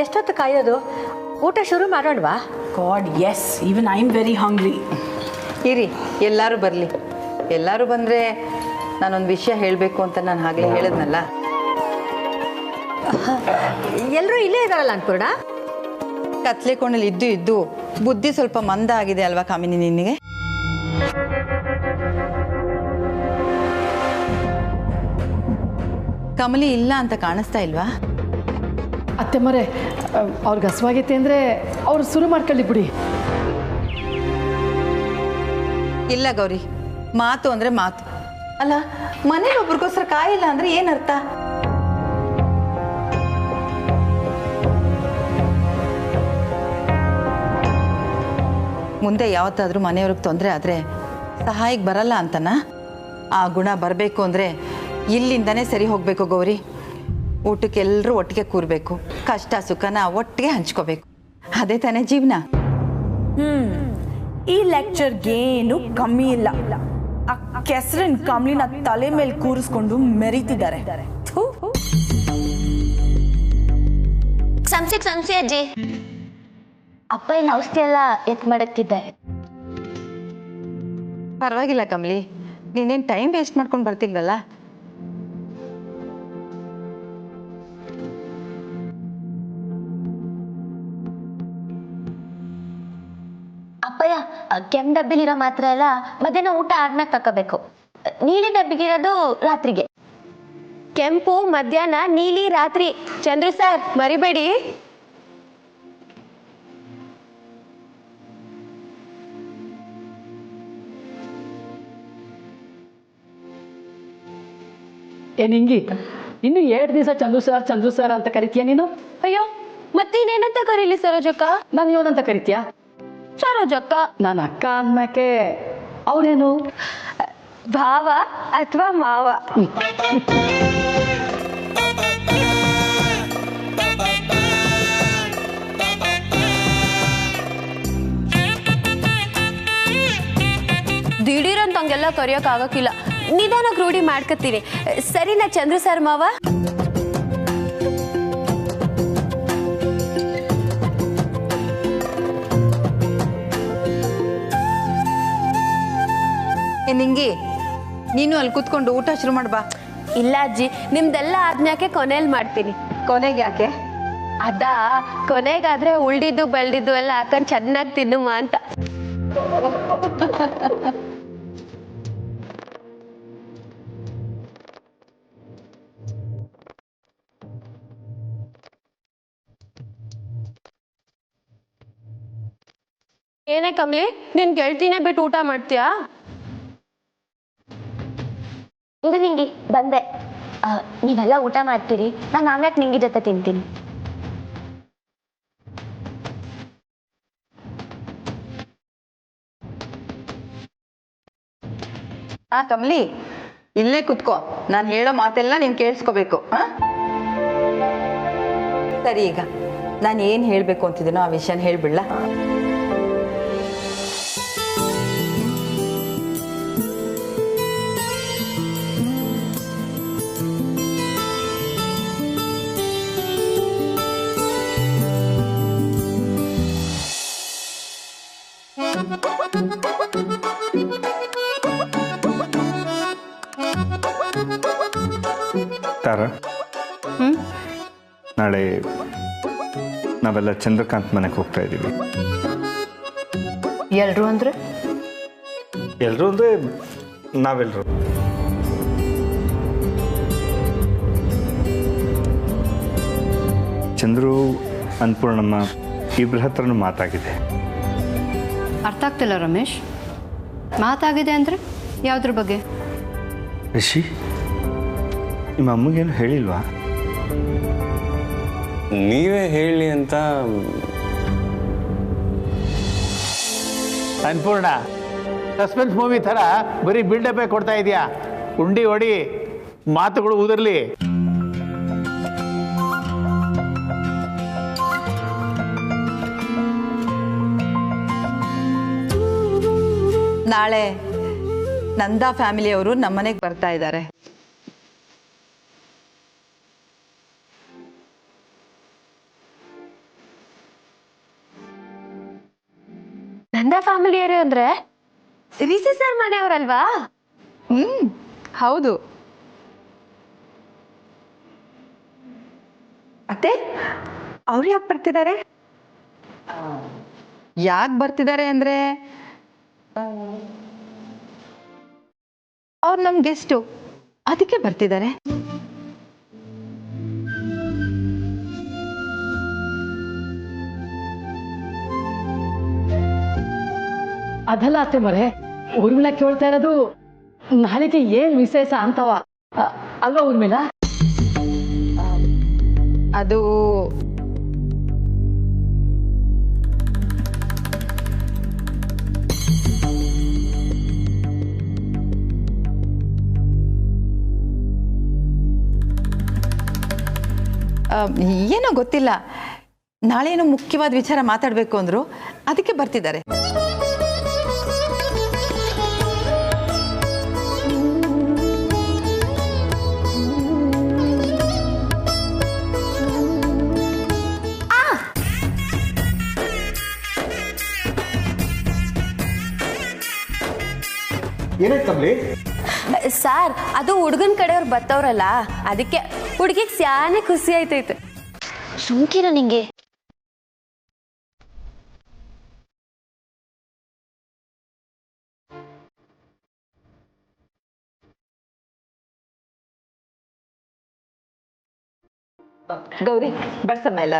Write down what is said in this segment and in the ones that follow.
ಎಷ್ಟೊತ್ತು ಕಾಯೋದು? ಊಟ ಶುರು ಮಾಡೋಣವಾ? God yes, even I am very hungry. ಇರಿ, ಎಲ್ಲರೂ ಬರಲಿ. ಎಲ್ಲರೂ ಬಂದರೆ ನಾನೊಂದು ವಿಷಯ ಹೇಳಬೇಕು ಅಂತ ನಾನು ಆಗಲೇ ಹೇಳಿದ್ನಲ್ಲ. ಎಲ್ಲರೂ ಇಲ್ಲೇ ಇದ್ದಾರಲ್ಲ ಅನ್ಪೂರ್ಣ? ಕತ್ಲೆ ಕೋಣಲ್ಲಿ ಇದ್ದು ಬುದ್ಧಿ ಸ್ವಲ್ಪ ಮಂದ ಆಗಿದೆ ಅಲ್ವಾ ಕಾಮಿನಿ ನಿನಗೆ? ಕಮಲಿ ಇಲ್ಲ ಅಂತ ಕಾಣಿಸ್ತಾ ಇಲ್ವಾ? ಅತ್ತೆ ಮರೆ, ಅವ್ರಿಗೆ ಹಸುವಾಗೈತೆ ಅಂದರೆ ಅವ್ರು ಶುರು ಮಾಡ್ಕೊಳ್ಳಿ ಬಿಡಿ. ಇಲ್ಲ ಗೌರಿ, ಮಾತು ಅಂದರೆ ಮಾತು ಅಲ್ಲ. ಮನೇಲಿ ಒಬ್ರಿಗೋಸ್ಕರ ಕಾಯಿಲ್ಲ ಅಂದರೆ ಏನರ್ಥ? ಮುಂದೆ ಯಾವತ್ತಾದರೂ ಮನೆಯವ್ರಿಗೆ ತೊಂದರೆ ಆದರೆ ಸಹಾಯಕ್ಕೆ ಬರಲ್ಲ ಅಂತನಾ? ಆ ಗುಣ ಬರಬೇಕು ಅಂದರೆ ಇಲ್ಲಿಂದನೇ ಸರಿ ಹೋಗಬೇಕು ಗೌರಿ. ಊಟಕ್ಕೆ ಎಲ್ಲರೂ ಒಟ್ಟಿಗೆ ಕೂರಬೇಕು, ಕಷ್ಟ ಸುಖನ ಒಟ್ಟಿಗೆ ಹಂಚ್ಕೋಬೇಕು. ಅದೇ ತಾನೇ ಜೀವನ. ಈ ಲೆಕ್ಚರ್ಗೇನು ಕಮ್ಮಿ ಇಲ್ಲ. ಆ ಕೆಸರಿನ ಕಮ್ಲಿನ ತಲೆ ಮೇಲೆ ಕೂರಿಸ್ಕೊಂಡು ಮೆರೀತಿದ್ದಾರೆ. ಸಂಸಿ ಅಜ್ಜಿ, ಅಪ್ಪ ಏನು ಔಷಧಿ ಎಲ್ಲ ಎತ್ ಮಾಡಕ್ತಿದ್ದಾರೆ. ಪರವಾಗಿಲ್ಲ ಕಮಲಿ, ನೀನೇನು ಟೈಮ್ ವೇಸ್ಟ್ ಮಾಡ್ಕೊಂಡು ಬರ್ತಿಲ್ವಲ್ಲ. ಅಪ್ಪಯ್ಯ, ಕೆಂಪು ಡಬ್ಬಿಲಿರೋ ಮಾತ್ರ ಎಲ್ಲ ಮಧ್ಯಾಹ್ನ ಊಟ ಆದ್ಮೇಲೆ ತಗೋಬೇಕು. ನೀಲಿ ಡಬ್ಬಿಗಿರೋದು ರಾತ್ರಿಗೆ. ಕೆಂಪು ಮಧ್ಯಾಹ್ನ, ನೀಲಿ ರಾತ್ರಿ. ಚಂದ್ರು ಸರ್ ಮರಿಬೇಡಿ. ನಿಂಗಿ, ಇನ್ನು 2 ದಿವಸ ಚಂದ್ರು ಸರ್ ಅಂತ ಕರಿತೀಯ ನೀನು? ಅಯ್ಯೋ, ಮತ್ತಿನ್ನೇನಂತ ಕರೀಲಿ ಸರೋಜಕ್ಕ? ನಾನು ಏನಂತ ಕರಿತೀಯ? ಸರೋಜಕ್ಕ. ನಾನು ಅಕ್ಕ ಅಂದ್ಮ್ಯಾಕೆ ಅವನೇನು ಭಾವ ಅಥವಾ ಮಾವ? ದಿಢೀರಂತ ಹಂಗೆಲ್ಲ ಕರಿಯೋಕ್ ಆಗಕ್ಕಿಲ್ಲ. ನಿಧಾನಕ್ಕೆ ರೂಢಿ ಮಾಡ್ಕತ್ತೀನಿ. ಸರಿನಾ ಚಂದ್ರು ಸರ್ ಮಾವ? ನಿಂಗಿ, ನೀನು ಅಲ್ಲಿ ಕೂತ್ಕೊಂಡು ಊಟ ಶುರು ಮಾಡ್ಬಾ. ಇಲ್ಲ ಅಜ್ಜಿ, ನಿಮ್ದೆಲ್ಲ ಆದ್ಮ್ಯಾಕೆ ಕೊನೆಯಲ್ಲಿ ಮಾಡ್ತೀನಿ. ಕೊನೆಗೆ ಯಾಕೆ? ಅದಾ, ಕೊನೆಗಾದ್ರೆ ಉಳ್ದಿದ್ದು ಬೆಳ್ದಿದ್ದು ಎಲ್ಲ ಹಾಕೊಂಡು ಚೆನ್ನಾಗಿ ತಿನ್ನುವ ಅಂತ. ಏನೇ ಕಮ್ಮಿ, ನಿನ್ ಗೆಳ್ತಿನೇ ಬಿಟ್ಟು ಊಟ ಮಾಡ್ತೀಯಾ? ಇದು ನಿಂಗಿ ಬಂದೆ. ನೀವೆಲ್ಲ ಊಟ ಮಾಡ್ತೀರಿ, ನಾನು ಆಮ್ಯಾಕೆ ನಿಂಗಿ ಜೊತೆ ತಿಂತೀನಿ. ಕಮಲಿ, ಇಲ್ಲೇ ಕುತ್ಕೋ. ನಾನು ಹೇಳೋ ಮಾತೆಲ್ಲ ನೀನು ಕೇಳಿಸ್ಕೋಬೇಕು. ಸರಿ, ಈಗ ನಾನು ಏನು ಹೇಳಬೇಕು ಅಂತಿದ್ದೀನೋ ಆ ವಿಷಯನ ಹೇಳ್ಬಿಡ್ಲಾ? ತಾರಾ, ನಾಳೆ ನಾವೆಲ್ಲ ಚಂದ್ರಕಾಂತ್ ಮನೆಗೆ ಹೋಗ್ತಾ ಇದ್ದೀವಿ. ಎಲ್ಲರೂ ಅಂದರೆ? ಎಲ್ಲರೂ ಅಂದರೆ ನಾವೆಲ್ಲರೂ. ಚಂದ್ರು, ಅನ್ನಪೂರ್ಣಮ್ಮ ಇಬ್ಬರ ಹತ್ರನೂ ಮಾತಾಗಿದೆ. ಅರ್ಥ ಆಗ್ತಿಲ್ಲ ರಮೇಶ್. ಮಾತಾಗಿದೆ ಅಂದರೆ ಯಾವುದ್ರ ಬಗ್ಗೆ? ರಿಷಿ, ನಿಮ್ಮ ಅಮ್ಮಗೇನು ಹೇಳಿಲ್ವಾ? ನೀವೇ ಹೇಳಿ ಅಂತ. ಅನ್ನಪೂರ್ಣ, ಸಸ್ಪೆನ್ಸ್ ಮೂವಿ ಥರ ಬರೀ ಬಿಲ್ಡಪ್ಪೇ ಕೊಡ್ತಾ ಇದೆಯಾ? ಉಂಡಿ ಹೊಡಿ, ಮಾತುಗಳು ಉದರ್ಲಿ. ನಾಳೆ ನಂದಾ ಫ್ಯಾಮಿಲಿಯವರು ನಮ್ಮನೆಗೆ ಬರ್ತಾ ಇದ್ದಾರೆ. ನಂದ ಫ್ಯಾಮಿಲಿಯರು ಅಂದ್ರೆ ರಿಷಿ ಸರ್ ಮನೆಯವರಲ್ವಾ? ಹೌದು. ಅತ್ತೆ, ಅವ್ರು ಯಾಕೆ ಬರ್ತಿದ್ದಾರೆ? ಯಾಕೆ ಬರ್ತಿದ್ದಾರೆ ಅಂದರೆ ಅವ್ರು ನಮ್ಮ ಗೆಸ್ಟು, ಅದಕ್ಕೆ ಬರ್ತಿದ್ದಾರೆ. ಅದಲ್ಲ ಅತ್ತೆ ಮರೆ, ಊರ್ಮಿಳ ಕೇಳ್ತಾ ಇರೋದು ನಾಳೆಗೆ ಏನ್ ವಿಶೇಷ ಅಂತವ ಅಲ್ವಾ ಊರ್ಮಿಳ? ಅದು ಏನೋ ಗೊತ್ತಿಲ್ಲ, ನಾಳೆ ಏನೋ ಮುಖ್ಯವಾದ ವಿಚಾರ ಮಾತಾಡಬೇಕು ಅಂದರು, ಅದಕ್ಕೆ ಬರ್ತಿದ್ದಾರೆ. ಸರ್, ಅದು ಹುಡುಗನ ಕಡೆಯವ್ರು ಬತ್ತವ್ರಲ್ಲ, ಅದಕ್ಕೆ ಹುಡುಗಿಗೆ ಸ್ಯಾನೆ ಖುಷಿ ಆಯ್ತೈತೆ. ಸುಮ್ಕಿರ ನಿಂಗೆ. ಗೌರಿ ಬರ್ಸಮ್ಮ ಎಲ್ಲ.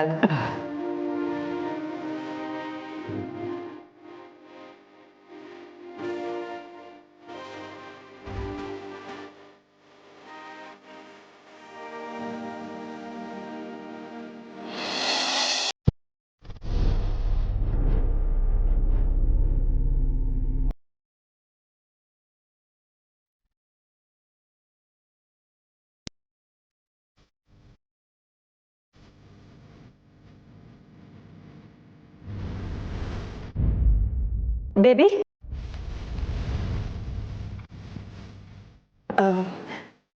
ಬೇಬಿ,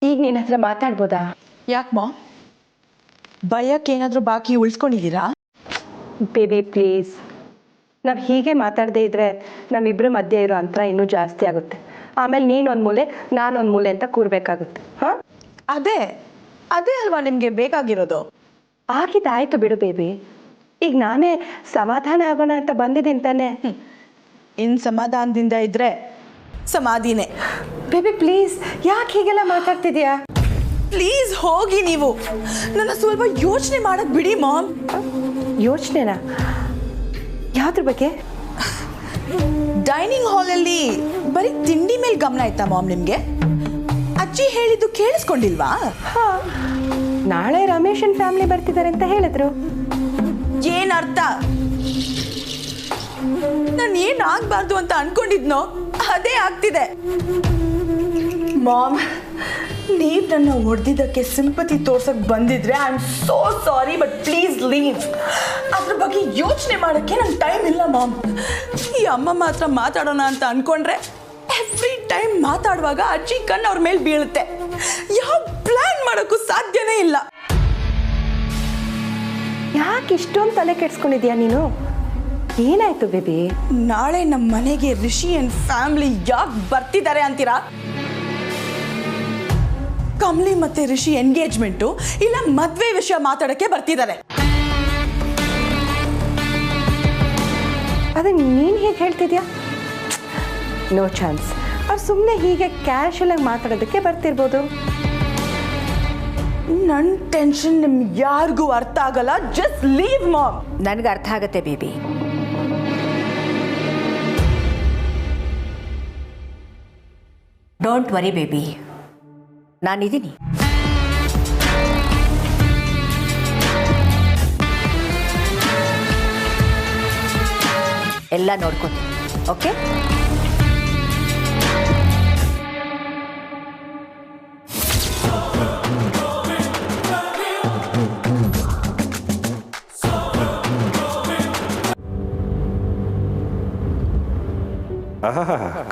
ಈಗ ನಿನ್ನ ಹತ್ರ ಮಾತಾಡ್ಬೋದಾ? ಯಾಕೆ ಮಾಮ್, ಭಯಕ್ಕೆ ಏನಾದರೂ ಬಾಕಿ ಉಳಿಸ್ಕೊಂಡಿದ್ದೀರಾ? ಬೇಬಿ ಪ್ಲೀಸ್, ನಾವು ಹೀಗೆ ಮಾತಾಡದೇ ಇದ್ರೆ ನಮ್ಮಿಬ್ಬರ ಮಧ್ಯೆ ಇರೋ ಅಂತರ ಇನ್ನೂ ಜಾಸ್ತಿ ಆಗುತ್ತೆ. ಆಮೇಲೆ ನೀನೊಂದು ಮೂಲೆ ನಾನೊಂದು ಮೂಲೆ ಅಂತ ಕೂರ್ಬೇಕಾಗುತ್ತೆ. ಹಾಂ, ಅದೇ ಅಲ್ವಾ ನಿಮಗೆ ಬೇಕಾಗಿರೋದು? ಆಗಿದ್ದಾಯ್ತು ಬಿಡು ಬೇಬಿ. ಈಗ ನಾನೇ ಸಮಾಧಾನ ಆಗೋಣ ಅಂತ ಬಂದಿದ್ದೀನಿ ತಾನೆ. ಇನ್ನು ಸಮಾಧಾನದಿಂದ ಇದ್ರೆ ಸಮಾಧಿನೇ. ಬೇಬಿ ಪ್ಲೀಸ್, ಯಾಕೆ ಹೀಗೆಲ್ಲ ಮಾತಾಡ್ತಿದ್ಯಾ? ಪ್ಲೀಸ್ ಹೋಗಿ, ನೀವು ನನ್ನ ಸ್ವಲ್ಪ ಯೋಚನೆ ಮಾಡಕ್ ಬಿಡಿ ಮಾಮ್. ಯೋಚನೆನಾ? ಯಾವ್ದ್ರ ಬಗ್ಗೆ? ಡೈನಿಂಗ್ ಹಾಲಲ್ಲಿ ಬರೀ ತಿಂಡಿ ಮೇಲೆ ಗಮನ ಆಯ್ತಾ ಮಾಮ್ ನಿಮಗೆ? ಅಜ್ಜಿ ಹೇಳಿದ್ದು ಕೇಳಿಸ್ಕೊಂಡಿಲ್ವಾ? ಹಾಂ, ನಾಳೆ ರಮೇಶನ್ ಫ್ಯಾಮಿಲಿ ಬರ್ತಿದ್ದಾರೆ ಅಂತ ಹೇಳಿದ್ರು. ಏನರ್ಥ? ನಾನು ಏನಾಗಬಾರ್ದು ಅಂತ ಅನ್ಕೊಂಡಿದ್ನೋ ಅದೇ ಆಗ್ತಿದೆ. ಮಾಮ್, ನೀವು ನನ್ನ ಹೊಡೆದಿದ್ದಕ್ಕೆ ಸಿಂಪತಿ ತೋರ್ಸಕ್ ಬಂದಿದ್ರೆ I am so sorry, but please leave. ಅದ್ರ ಬಗ್ಗೆ ಯೋಚನೆ ಮಾಡೋಕ್ಕೆ ನಂಗೆ ಟೈಮ್ ಇಲ್ಲ ಮಾಮ್. ಈ ಅಮ್ಮ ಮಾತ್ರ ಮಾತಾಡೋಣ ಅಂತ ಅನ್ಕೊಂಡ್ರೆ ಎವ್ರಿ ಟೈಮ್ ಮಾತಾಡುವಾಗ ಅಜ್ಜಿ ಕಣ್ಣು ಅವ್ರ ಮೇಲೆ ಬೀಳುತ್ತೆ. ಯಾವ ಪ್ಲಾನ್ ಮಾಡೋಕ್ಕೂ ಸಾಧ್ಯನೇ ಇಲ್ಲ. ಯಾಕೆ ಇಷ್ಟೊಂದು ತಲೆ ಕೆಡ್ಸ್ಕೊಂಡಿದ್ಯಾ ನೀನು? ಏನಾಯ್ತು ಬೇಬಿ? ನಾಳೆ ನಮ್ಮ ಮನೆಗೆ ರಿಷಿ ಅಂಡ್ ಫ್ಯಾಮಿಲಿ ಯಾಕೆ ಬರ್ತಿದ್ದಾರೆ ಅಂತೀರಾ? ಕಮಲಿ ಮತ್ತೆ ರಿಷಿ ಎಂಗೇಜ್ಮೆಂಟು ಇಲ್ಲ ಮದ್ವೆ ವಿಷಯ ಮಾತಾಡಕ್ಕೆ ಬರ್ತಿದ್ದಾರೆ. ಅದೇ ನೀನು ಹೇಗೆ ಹೇಳ್ತಿದ್ಯಾ? No chance. ಅವ್ರು ಸುಮ್ಮನೆ ಹೀಗೆ ಕ್ಯಾಶುವಲ್ ಆಗಿ ಮಾತಾಡೋದಕ್ಕೆ ಬರ್ತಿರ್ಬೋದು. ನನ್ನ ಟೆನ್ಷನ್ ನಿಮ್ಗೆ ಯಾರಿಗೂ ಅರ್ಥ ಆಗಲ್ಲ. Just leave mom. ನನಗೆ ಅರ್ಥ ಆಗತ್ತೆ ಬೇಬಿ. ಡೋಂಟ್ ವರಿ ಬೇಬಿ, ನಾನಿದ್ದೀನಿ. ಎಲ್ಲ ನೋಡ್ಕೊತೀನಿ. ಓಕೆ?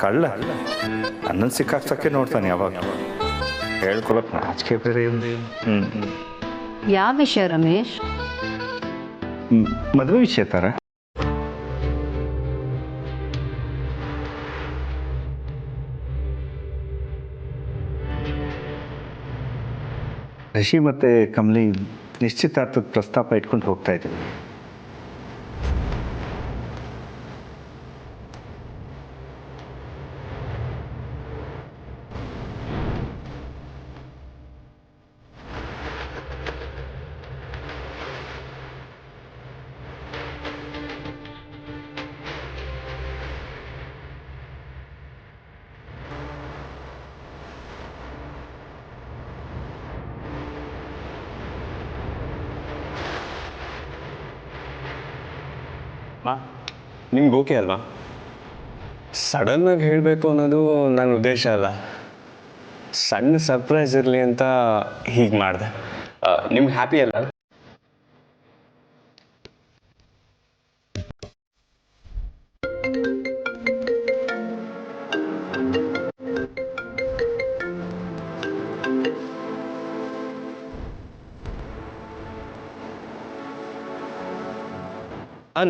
ಕಳ್ಳ ಅನ್ನನ್ನು ಸಿಕ್ಕಾಕ್ಸಕ್ಕೆ ನೋಡ್ತಾನೆ ಯಾವಾಗ. ಹೇಳ್ಕೊಳಕ್ ನಾಚಿಕೆ ಬೇರೆ. ಯಾವ ವಿಷಯ ರಮೇಶ್? ಮದುವೆ ವಿಷಯ ತರ. ರಿಷಿ ಮತ್ತು ಕಮಲಿ ನಿಶ್ಚಿತಾರ್ಥದ ಪ್ರಸ್ತಾಪ ಇಟ್ಕೊಂಡು ಹೋಗ್ತಾ ಇದ್ದೀವಿ. ನಿಮ್ಗೆ ಓಕೆ ಅಲ್ವಾ? ಸಡನ್ನಾಗಿ ಹೇಳಬೇಕು ಅನ್ನೋದು ನನ್ನ ಉದ್ದೇಶ ಅಲ್ಲ. ಸಣ್ಣ ಸರ್ಪ್ರೈಸ್ ಇರಲಿ ಅಂತ ಹೀಗೆ ಮಾಡಿದೆ. ನಿಮ್ಗೆ ಹ್ಯಾಪಿ ಅಲ್ಲ?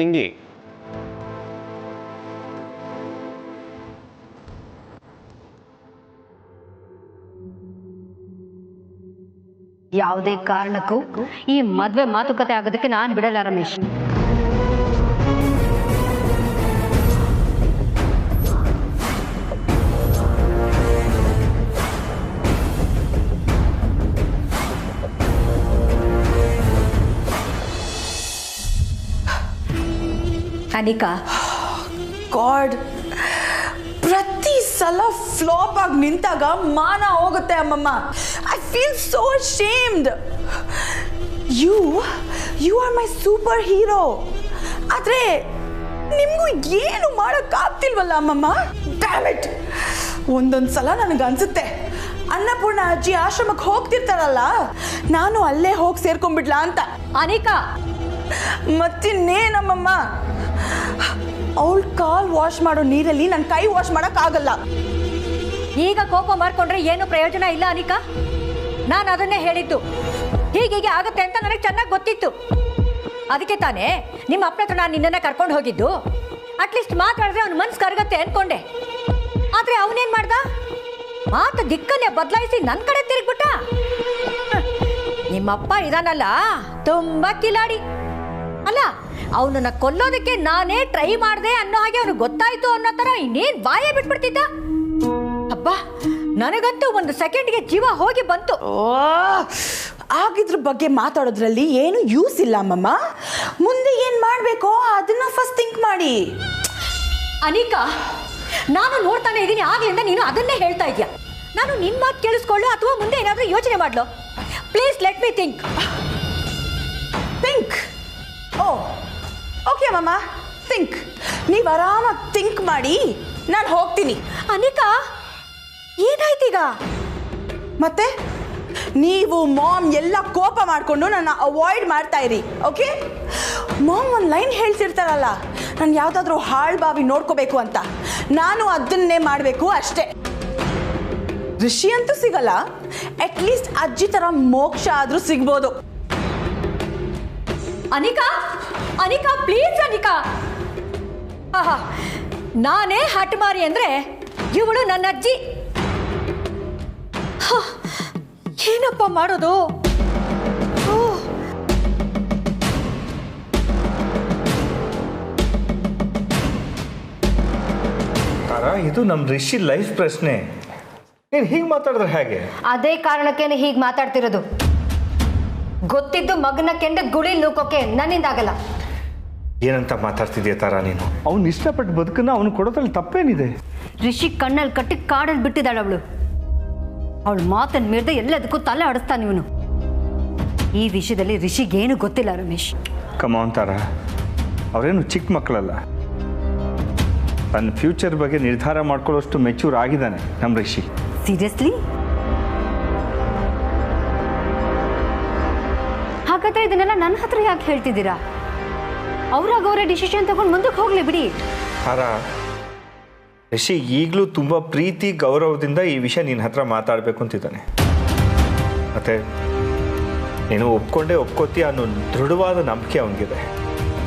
ನಿಂಗೆ ಯಾವುದೇ ಕಾರಣಕ್ಕೂ ಈ ಮದ್ವೆ ಮಾತುಕತೆ ಆಗೋದಕ್ಕೆ ನಾನು ಬಿಡಲ್ಲ ರಮೇಶ್. ಅನಿಕಾ, ಗಾಡ್, ಪ್ರತಿ ಸಲ ಫ್ಲಾಪ್ ಆಗಿ ನಿಂತಾಗ ಮಾನ ಹೋಗುತ್ತೆ ಅಮ್ಮಮ್ಮ. I feel so ashamed. You are my super hero. ಆದ್ರೆ ನಿಮ್ಗೂ ಏನು ಮಾಡೋಕ್ಕಾಗ್ತಿಲ್ವಲ್ಲ ಅಮ್ಮಮ್ಮ. Damn it. ಒಂದೊಂದು ಸಲ ನನಗೆ ಅನ್ಸುತ್ತೆ ಅನ್ನಪೂರ್ಣ ಅಜ್ಜಿ ಆಶ್ರಮಕ್ಕೆ ಹೋಗ್ತಿರ್ತಾರಲ್ಲ, ನಾನು ಅಲ್ಲೇ ಹೋಗಿ ಸೇರ್ಕೊಂಡ್ಬಿಡ್ಲಾ ಅಂತ. ಅನಿಕಾ, ಮತ್ತಿನ್ನೇನಮ್ಮಮ್ಮ, ಅವಳ ಕಾಲ್ ವಾಶ್ ಮಾಡೋ ನೀರಲ್ಲಿ ನನ್ನ ಕೈ ವಾಶ್ ಮಾಡೋಕ್ಕಾಗಲ್ಲ. ಈಗ ಕೋಪ ಮಾಡ್ಕೊಂಡ್ರೆ ಏನು ಪ್ರಯೋಜನ ಇಲ್ಲ ಅನಿಕಾ. ನಾನು ಅದನ್ನೇ ಹೇಳಿದ್ದು. ಹೀಗೀಗೆ ಆಗುತ್ತೆ ಅಂತ ನನಗೆ ಚೆನ್ನಾಗಿ ಗೊತ್ತಿತ್ತು. ಅದಕ್ಕೆ ತಾನೇ ನಿಮ್ಮ ಅಪ್ಪನ ಹತ್ರ ನಾನು ನಿನ್ನನ್ನು ಕರ್ಕೊಂಡು ಹೋಗಿದ್ದು. ಅಟ್ಲೀಸ್ಟ್ ಮಾತಾಡಿದ್ರೆ ಅವ್ನ ಮನ್ಸು ಕರಗತ್ತೆ ಅನ್ಕೊಂಡೆ. ಆದರೆ ಅವನೇನು ಮಾಡ್ದ? ಮಾತು ದಿಕ್ಕನ್ನೇ ಬದಲಾಯಿಸಿ ನನ್ನ ಕಡೆ ತಿರುಗ್ಬಿಟ್ಟ. ನಿಮ್ಮಪ್ಪ ಇದಾನಲ್ಲ, ತುಂಬ ಕಿಲಾಡಿ. ಅಲ್ಲ, ಅವನನ್ನ ಕೊಲ್ಲೋದಕ್ಕೆ ನಾನೇ ಟ್ರೈ ಮಾಡಿದೆ ಅನ್ನೋ ಹಾಗೆ ಅವ್ನಿಗೆ ಗೊತ್ತಾಯ್ತು ಅನ್ನೋ ಥರ ಇನ್ನೇನು ಬಾಯೇ ಬಿಟ್ಬಿಡ್ತಿದ್ದ. ಅಬ್ಬಾ, ನನಗಂತೂ ಒಂದು ಸೆಕೆಂಡ್ಗೆ ಜೀವ ಹೋಗಿ ಬಂತು. ಆಗಿದ್ರ ಬಗ್ಗೆ ಮಾತಾಡೋದ್ರಲ್ಲಿ ಏನು ಯೂಸ್ ಇಲ್ಲ ಅಮ್ಮಮ್ಮ. ಮುಂದೆ ಏನು ಮಾಡಬೇಕೋ ಅದನ್ನ ಫಸ್ಟ್ ಥಿಂಕ್ ಮಾಡಿ. ಅನಿಕಾ, ನಾನು ನೋಡ್ತಾನೆ ಇದ್ದೀನಿ ಆಗ್ಲಿಂದ ನೀನು ಅದನ್ನೇ ಹೇಳ್ತಾ ಇದೀಯ. ನಾನು ನಿನ್ನ ಮಾತು ಕೇಳಿಸ್ಕೊಳ್ಳು ಅಥವಾ ಮುಂದೆ ಏನಾದರೂ ಯೋಚನೆ ಮಾಡ್ಲು? Please let me think. Think? Oh okay ಅಮ್ಮಮ್ಮ, ಥಿಂಕ್. ನೀವು ಆರಾಮಾಗಿ ಥಿಂಕ್ ಮಾಡಿ, ನಾನು ಹೋಗ್ತೀನಿ. ಅನಿಕಾ, ಏನಾಯ್ತೀಗ? ಮತ್ತೆ ನೀವು ಮಾಮ್ ಎಲ್ಲ ಕೋಪ ಮಾಡಿಕೊಂಡು ನನ್ನ ಅವಾಯ್ಡ್ ಮಾಡ್ತಾ ಇರಿ, ಓಕೆ? ಮಾಮ್ ಒಂದು ಲೈನ್ ಹೇಳ್ತಿರ್ತಾರಲ್ಲ, ನಾನು ಯಾವುದಾದ್ರೂ ಹಾಳು ಬಾವಿ ನೋಡ್ಕೋಬೇಕು ಅಂತ, ನಾನು ಅದನ್ನೇ ಮಾಡಬೇಕು ಅಷ್ಟೇ. ಋಷಿ ಅಂತೂ ಸಿಗಲ್ಲ, ಅಟ್ಲೀಸ್ಟ್ ಅಜ್ಜಿ ಥರ ಮೋಕ್ಷ ಆದರೂ ಸಿಗ್ಬೋದು. ಅನಿಕಾ, ಅನಿಕಾ ಪ್ಲೀಸ್ ಅನಿಕಾ. ಆಹಾ, ನಾನೇ ಹಠಮಾರಿ ಅಂದ್ರೆ ಇವಳು ನನ್ನ ಅಜ್ಜಿ. ಏನಪ್ಪ ಮಾಡೋದು? ಇದು ನಮ್ಮ ರಿಷಿ ಲೈಫ್ ಪ್ರಶ್ನೆ. ನೀನು ಹೀಗೆ ಮಾತಾಡಿದ್ರೆ ಹೇಗೆ? ಅದೇ ಕಾರಣಕ್ಕೇನೆ ಹೀಗೆ ಮಾತಾಡ್ತಿರೋದು. ಗೊತ್ತಿದ್ದು ಮಗನ ಕೆಂಡ ಗುಳಿ ನೂಕೋಕೆ ನನ್ನಿಂದಾಗಲ್ಲ. ಏನಂತ ಮಾತಾಡ್ತಿದ್ಯಾ ತಾರಾ ನೀನು? ಅವ್ನು ಇಷ್ಟಪಟ್ಟು ಬದುಕನ್ನ ಅವನು ಕೊಡೋದ್ರಲ್ಲಿ ತಪ್ಪೇನಿದೆ? ರಿಷಿ ಕಣ್ಣಲ್ಲಿ ಕಟ್ಟಿ ಕಾಡಲ್ಲಿ ಬಿಟ್ಟಿದ್ದಾಳೆ ಅವಳು. ಅವಳು ಮಾತನ್ನು ಮೀರದೆ ಎಲ್ಲದಕ್ಕೂ ತಲೆ ಆಡಿಸ್ತಾನೆ ಇವನು. ಈ ವಿಷಯದಲ್ಲಿ ರಿಷಿಗೇನು ಗೊತ್ತಿಲ್ಲ ರಮೇಶ್. ಕಮಾನ್ ತಾರಾ, ಅವರೇನು ಚಿಕ್ಕ ಮಕ್ಕಳಲ್ಲ. ತನ್ನ ಫ್ಯೂಚರ್ ಬಗ್ಗೆ ನಿರ್ಧಾರ ಮಾಡ್ಕೊಳ್ಳೋಷ್ಟು ಮೆಚೂರ್ ಆಗಿದ್ದಾನೆ ನಮ್ಮ ರಿಷಿ. ಸೀರಿಯಸ್ಲಿ? ಹಾಗಾದ್ರೆ ಇದನ್ನೆಲ್ಲ ನನ್ನ ಹತ್ರ ಯಾಕೆ ಹೇಳ್ತಿದ್ದೀರಾ? ಅವ್ರಾಗ ಅವರೇ ಡಿಸಿಷನ್ ತಗೊಂಡು ಮುಂದಕ್ಕೆ ಹೋಗ್ಲಿ ಬಿಡಿ. ತಾರಾ, ರಿಷಿ ಈಗಲೂ ತುಂಬ ಪ್ರೀತಿ ಗೌರವದಿಂದ ಈ ವಿಷಯ ನಿನ್ನ ಹತ್ರ ಮಾತಾಡಬೇಕು ಅಂತಿದ್ದಾನೆ. ಮತ್ತೆ ನೀನು ಒಪ್ಕೋತೀಯ ಅನ್ನೋ ದೃಢವಾದ ನಂಬಿಕೆ ಅವನಿಗಿದೆ.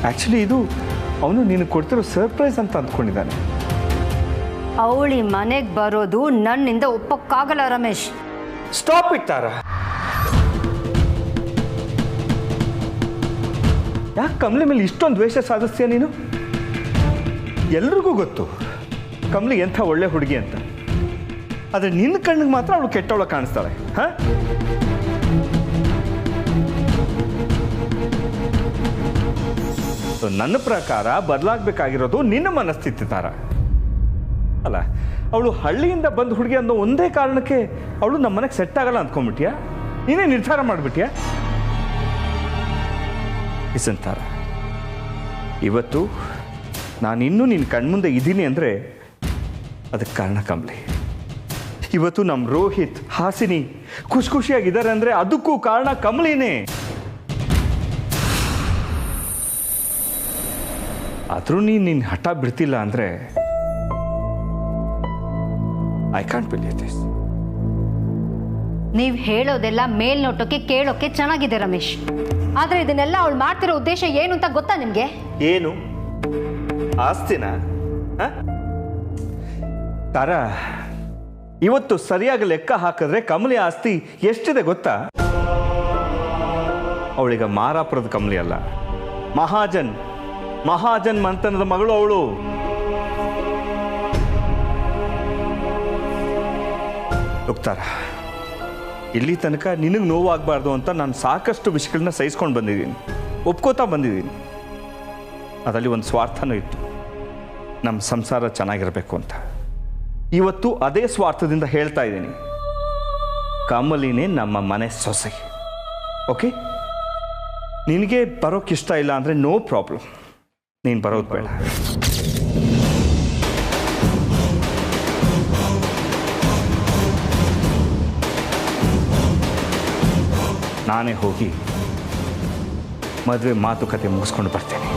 ಆ್ಯಕ್ಚುಲಿ ಇದು ಅವನು ನೀನು ಕೊಡ್ತಿರೋ ಸರ್ಪ್ರೈಸ್ ಅಂತ ಅಂದ್ಕೊಂಡಿದ್ದಾನೆ. ಅವಳಿ ಮನೆಗೆ ಬರೋದು ನನ್ನಿಂದ ಒಪ್ಪಕ್ಕಾಗಲ್ಲ ರಮೇಶ್. ಸ್ಟಾಪ್ ಇಟ್ ತಾರಾ. ಯಾಕೆ ಕಮಲಿ ಮೇಲೆ ಇಷ್ಟೊಂದು ದ್ವೇಷ ಸಾಧಿಸ್ತೀಯ ನೀನು? ಎಲ್ರಿಗೂ ಗೊತ್ತು ಕಮಲಿ ಎಂಥ ಒಳ್ಳೆ ಹುಡುಗಿ ಅಂತ. ಆದರೆ ನಿನ್ನ ಕಣ್ಣಿಗೆ ಮಾತ್ರ ಅವಳು ಕೆಟ್ಟವಳ ಕಾಣಿಸ್ತಾಳೆ. ಹಾಂ, ನನ್ನ ಪ್ರಕಾರ ಬದಲಾಗಬೇಕಾಗಿರೋದು ನಿನ್ನ ಮನಸ್ಥಿತಿ ಥರ ಅಲ್ಲ. ಅವಳು ಹಳ್ಳಿಯಿಂದ ಬಂದ ಹುಡುಗಿ ಅನ್ನೋ ಒಂದೇ ಕಾರಣಕ್ಕೆ ಅವಳು ನಮ್ಮ ಮನೆಗೆ ಸೆಟ್ ಆಗಲ್ಲ ಅಂದ್ಕೊಂಡ್ಬಿಟ್ಯಾ? ನೀನೇ ನಿರ್ಧಾರ ಮಾಡಿಬಿಟ್ಯಾ? ಇಸಂತಾರ, ಇವತ್ತು ನಾನಿನ್ನೂ ನಿನ್ನ ಕಣ್ಮುಂದೆ ಇದ್ದೀನಿ ಅಂದರೆ ಅದಕ್ಕೆ ಕಾರಣ ಕಮಲಿ. ಇವತ್ತು ನಮ್ಮ ರೋಹಿತ್, ಹಾಸಿನಿ ಖುಷಿಯಾಗಿದ್ದಾರೆ ಅಂದರೆ ಅದಕ್ಕೂ ಕಾರಣ ಕಮಲಿನೇ. ಆದರೂ ನಿನ್ನ ಹಠ ಬಿಡ್ತಿಲ್ಲ ಅಂದರೆ ಐ ಕಾಂಟ್ ಬಿಲೀವ್ ದಿಸ್. ನೀವು ಹೇಳೋದೆಲ್ಲ ಮೇಲ್ನೋಟಕ್ಕೆ ಕೇಳೋಕೆ ಚೆನ್ನಾಗಿದೆ ರಮೇಶ್, ಆದ್ರೆ ಇದನ್ನೆಲ್ಲ ಅವಳು ಮಾಡ್ತಿರೋ ಉದ್ದೇಶ ಏನು ಅಂತ ಗೊತ್ತಾ ನಿಮ್ಗೆ? ಏನು? ಆಸ್ತಿನ? ತಾರ, ಇವತ್ತು ಸರಿಯಾಗಿ ಲೆಕ್ಕ ಹಾಕಿದ್ರೆ ಕಮಲಿ ಆಸ್ತಿ ಎಷ್ಟಿದೆ ಗೊತ್ತಾ? ಅವಳೀಗ ಮಾರಾಪುರದ ಕಮಲಿ ಅಲ್ಲ, ಮಹಾಜನ್ ಮಂತನದ ಮಗಳು ಅವಳು. ಹೋಗ್ತಾರ, ಇಲ್ಲಿ ತನಕ ನಿನಗೆ ನೋವಾಗಬಾರ್ದು ಅಂತ ನಾನು ಸಾಕಷ್ಟು ವಿಷಯಗಳನ್ನ ಸಹಿಸ್ಕೊಂಡು ಬಂದಿದ್ದೀನಿ, ಒಪ್ಕೋತಾ ಬಂದಿದ್ದೀನಿ. ಅದರಲ್ಲಿ ಒಂದು ಸ್ವಾರ್ಥನೂ ಇತ್ತು, ನಮ್ಮ ಸಂಸಾರ ಚೆನ್ನಾಗಿರಬೇಕು ಅಂತ. ಇವತ್ತು ಅದೇ ಸ್ವಾರ್ಥದಿಂದ ಹೇಳ್ತಾ ಇದ್ದೀನಿ, ಕಮಲಿನೇ ನಮ್ಮ ಮನೆ ಸೊಸೆ. ಓಕೆ, ನಿನಗೆ ಬರೋಕ್ಕಿಷ್ಟ ಇಲ್ಲ ಅಂದರೆ ನೋ ಪ್ರಾಬ್ಲಮ್, ನೀನು ಬರೋದು ಬೇಡ. ನಾನೇ ಹೋಗಿ ಮದುವೆ ಮಾತುಕತೆ ಮುಗಿಸ್ಕೊಂಡು ಬರ್ತೇನೆ.